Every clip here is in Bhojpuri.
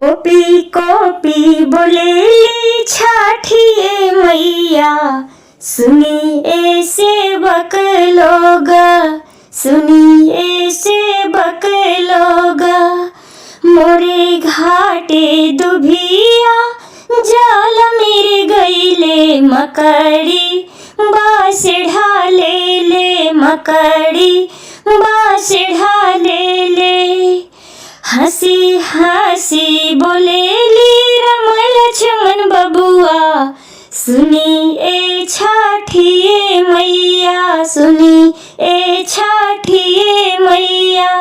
कोपी कोपी बोलेली छाठिए मैया, सुनिए सेवक लोग, सुनिए सेवक लोग। मोरे घाटे दुभिया जाल मेरे गईले मकड़ी, बाँस ढाले ले मकड़ी, बाँस ढाले ले। हंसी हंसी बोलेली राम लक्ष्मण बबुआ, सुनिए छाठिए मैया, सुनिए छाठिए मैया।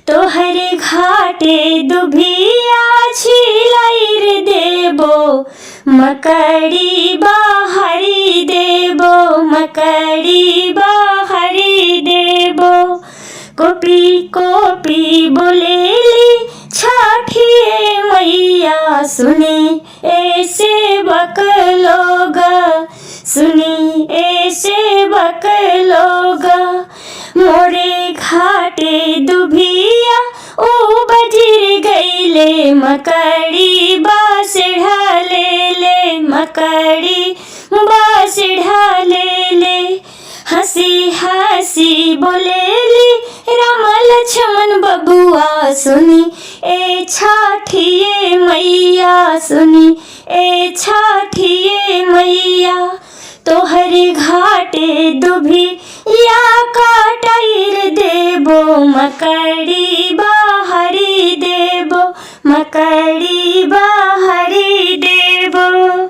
तोहरे घाटे दुभिया छिलाइर देबो, मकड़ी बाहरी देबो, मकड़ी बाहरी देबो। कोपी कोपी बोलेली छाठिए मैया, सुनिए सेवक लोग, सुनिए सेवक लोग। मोरे घाटे दुभिया ओ बजिर गईले मकड़ी, बाँस ढाले ले मकड़ी, बाँस ढाले ले। हंसी हंसी बोलेली राम लक्ष्मण बबुआ, सुनिए छाठिए मैया, सुनिए छाठिए मैया। तोहरे घाटे दुभिया काटाइर देबो, मकड़ी बाहरी देबो, मकड़ी बाहरी देबो।